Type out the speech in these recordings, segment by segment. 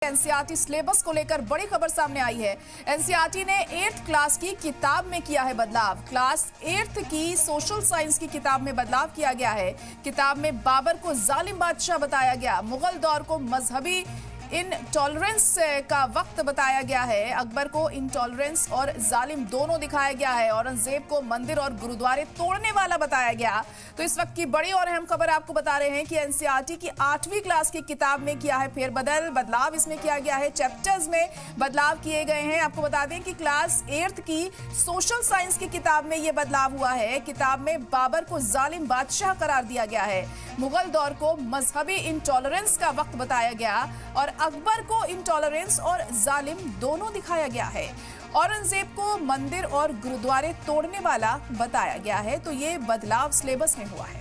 NCERT syllabus को लेकर बड़ी खबर सामने आई है। एनसीईआरटी ने 8th क्लास की किताब में किया है बदलाव। क्लास 8th की सोशल साइंस की किताब में बदलाव किया गया है। किताब में बाबर को जालिम बादशाह बताया गया, मुगल दौर को मजहबी इनटॉलरेंस का वक्त बताया गया है, अकबर को इनटॉलरेंस और जालिम दोनों दिखाया गया है, औरंगजेब को मंदिर और गुरुद्वारे तोड़ने वाला बताया गया। तो इस वक्त की बड़ी और अहम खबर आपको बता रहे हैं कि एनसीईआरटी की 8वीं क्लास की किताब में किया है बदलाव इसमें किया गया है। चैप्टर्स में बदलाव किए गए हैं। आपको बता दें कि क्लास 8th की सोशल साइंस की किताब में यह बदलाव हुआ है। किताब में बाबर को जालिम बादशाह करार दिया गया है, मुगल दौर को मजहबी इनटॉलरेंस का वक्त बताया गया और अकबर को इनटॉलरेंस और जालिम दोनों दिखाया गया है। औरंगजेब को मंदिर और गुरुद्वारे तोड़ने वाला बताया गया है। तो ये बदलाव सिलेबस में हुआ है।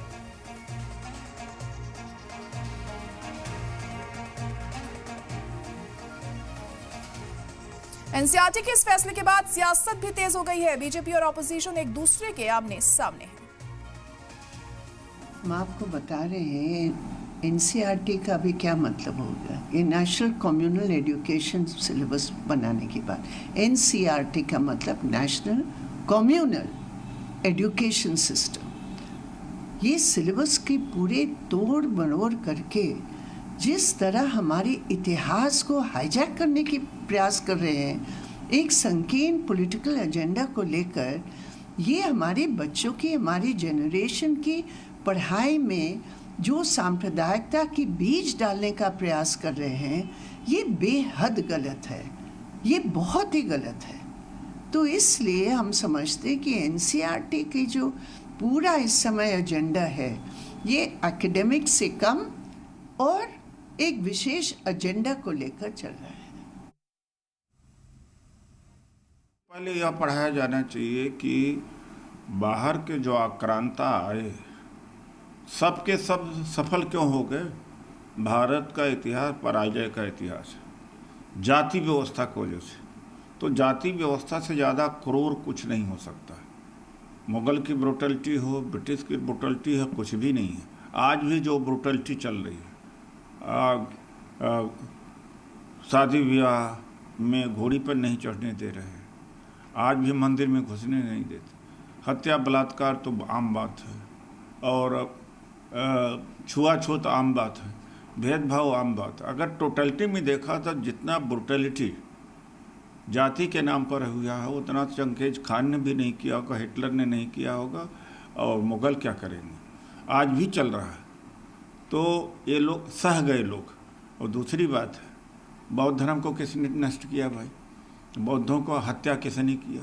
एनसीईआरटी के इस फैसले के बाद सियासत भी तेज हो गई है। बीजेपी और ऑपोजिशन एक दूसरे के आमने सामने हैं। हम आपको बता रहे हैं एनसीईआरटी का भी क्या मतलब होगा। ये नेशनल कम्युनल एजुकेशन सिलेबस बनाने के बाद एनसीईआरटी का मतलब नेशनल कम्युनल एजुकेशन सिस्टम। ये सिलेबस की पूरे तोड़ मरोड़ करके जिस तरह हमारे इतिहास को हाईजैक करने की प्रयास कर रहे हैं, एक संकीर्ण पॉलिटिकल एजेंडा को लेकर, ये हमारे बच्चों की, हमारी जनरेशन की पढ़ाई में जो सांप्रदायिकता की बीज डालने का प्रयास कर रहे हैं, ये बेहद गलत है, ये बहुत ही गलत है। तो इसलिए हम समझते कि एनसीईआरटी की जो पूरा इस समय एजेंडा है, ये एकेडमिक से कम और एक विशेष एजेंडा को लेकर चल रहा है। पहले यह पढ़ाया जाना चाहिए कि बाहर के जो आक्रांता आए, सबके सब सफल क्यों हो गए। भारत का इतिहास पराजय का इतिहास है, जाति व्यवस्था की वजह से। तो जाति व्यवस्था से ज़्यादा क्रूर कुछ नहीं हो सकता। मुगल की ब्रुटलिटी हो, ब्रिटिश की ब्रुटलिटी हो, कुछ भी नहीं है। आज भी जो ब्रुटलिटी चल रही है, शादी विवाह में घोड़ी पर नहीं चढ़ने दे रहे हैं, आज भी मंदिर में घुसने नहीं देते, हत्या बलात्कार तो आम बात है, और छुआछूत आम बात है, भेदभाव आम बात है। अगर टोटलिटी में देखा तो जितना ब्रुटलिटी जाति के नाम पर हुआ है, उतना चंगेज खान ने भी नहीं किया होगा, हिटलर ने नहीं किया होगा, और मुग़ल क्या करेंगे। आज भी चल रहा है। तो ये लोग सह गए लोग। और दूसरी बात है, बौद्ध धर्म को किसने नष्ट किया भाई? बौद्धों को हत्या किसने किया?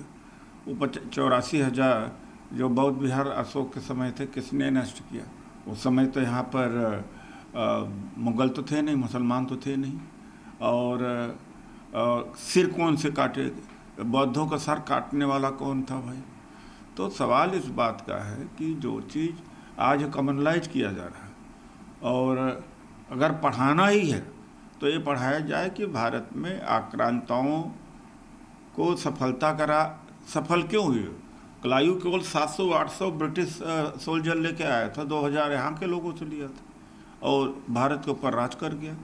वो 84,000 जो बौद्ध विहार अशोक के समय थे, किसने नष्ट किया? उस समय तो यहाँ पर मुग़ल तो थे नहीं, मुसलमान तो थे नहीं। और सिर कौन से काटे? बौद्धों का सर काटने वाला कौन था भाई? तो सवाल इस बात का है कि जो चीज़ आज कॉमनलाइज किया जा रहा है, और अगर पढ़ाना ही है तो ये पढ़ाया जाए कि भारत में आक्रांताओं को सफल क्यों हुई। क्लायू केवल 700-800 ब्रिटिश सोल्जर लेके आया था, 2000 यहाँ के लोगों से लिया था और भारत के ऊपर राज कर गया।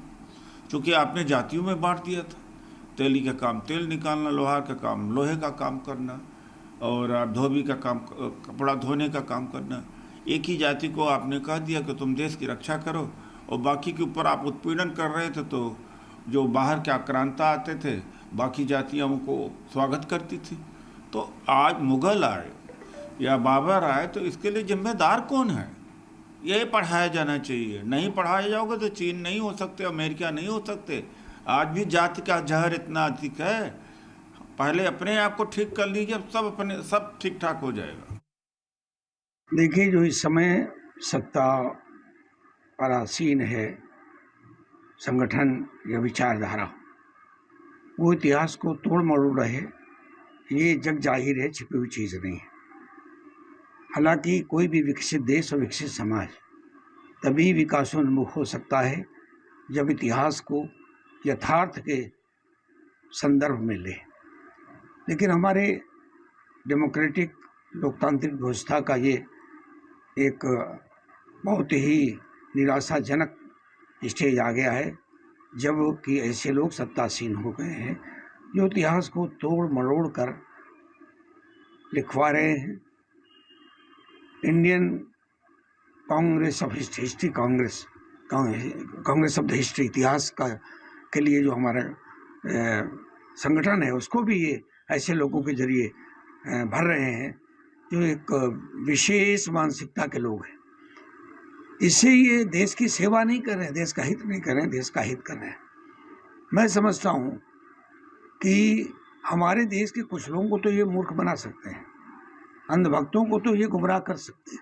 क्योंकि आपने जातियों में बांट दिया था। तेली का काम तेल निकालना, लोहार का काम लोहे का काम करना, और धोबी का काम कपड़ा धोने का काम करना। एक ही जाति को आपने कह दिया कि तुम देश की रक्षा करो, और बाकी के ऊपर आप उत्पीड़न कर रहे थे। तो जो बाहर के आक्रांता आते थे, बाकी जातियाँ उनको स्वागत करती थी। तो आज मुग़ल आए या बाबर आए, तो इसके लिए जिम्मेदार कौन है? ये पढ़ाया जाना चाहिए। नहीं पढ़ाया जाओगे तो चीन नहीं हो सकते, अमेरिका नहीं हो सकते। आज भी जाति का जहर इतना अधिक है। पहले अपने आप को ठीक कर लीजिए, सब ठीक ठाक हो जाएगा। देखिए, जो इस समय सत्ता पर आसीन है संगठन या विचारधारा, वो इतिहास को तोड़ मरोड़ रहे, ये जग जाहिर है, छिपी हुई चीज़ नहीं है। हालांकि कोई भी विकसित देश और विकसित समाज तभी विकासोन्मुख हो सकता है जब इतिहास को यथार्थ के संदर्भ में ले। लेकिन हमारे डेमोक्रेटिक लोकतांत्रिक व्यवस्था का ये एक बहुत ही निराशाजनक स्टेज आ गया है जब कि ऐसे लोग सत्तासीन हो गए हैं जो इतिहास को तोड़ मरोड़ कर लिखवा रहे हैं। Indian Congress of history, Congress of the history, इतिहास का के लिए जो हमारा संगठन है, उसको भी ये ऐसे लोगों के जरिए भर रहे हैं जो एक विशेष मानसिकता के लोग हैं। इससे ये देश की सेवा नहीं कर रहे हैं, देश का हित नहीं कर रहे हैं, देश का हित कर रहे हैं। मैं समझता हूँ कि हमारे देश के कुछ लोगों को तो ये मूर्ख बना सकते हैं, अंधभक्तों को तो ये गुमराह कर सकते हैं,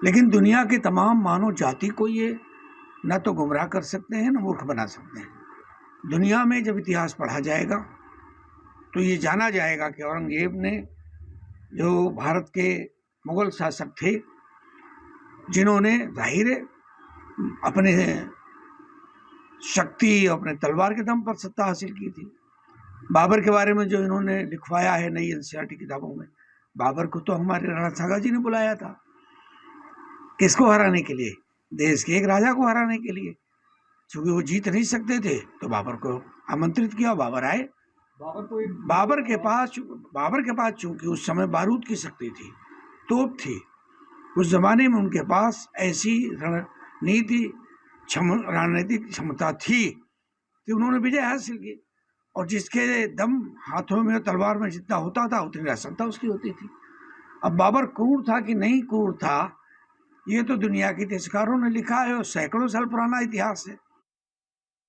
लेकिन दुनिया के तमाम मानव जाति को ये न तो गुमराह कर सकते हैं न मूर्ख बना सकते हैं। दुनिया में जब इतिहास पढ़ा जाएगा तो ये जाना जाएगा कि औरंगजेब ने, जो भारत के मुगल शासक थे, जिन्होंने जाहिर है अपने शक्ति, अपने तलवार के दम पर सत्ता हासिल की थी। बाबर के बारे में जो इन्होंने लिखवाया है नई एनसीईआरटी किताबों में, बाबर को तो हमारे राणा सांगा जी ने बुलाया था। किसको हराने के लिए? देश के एक राजा को हराने के लिए। क्योंकि वो जीत नहीं सकते थे तो बाबर को आमंत्रित किया, बाबर आए। बाबर के पास चूंकि उस समय बारूद की शक्ति थी, तोप थी, उस जमाने में उनके पास ऐसी रणनीतिक क्षमता थी कि उन्होंने विजय हासिल की। और जिसके दम हाथों में तलवार में जितना होता था उतनी रासनता उसकी होती थी। अब बाबर क्रूर था कि नहीं क्रूर था, ये तो दुनिया के इतिहासकारों ने लिखा है और सैकड़ों साल पुराना इतिहास है।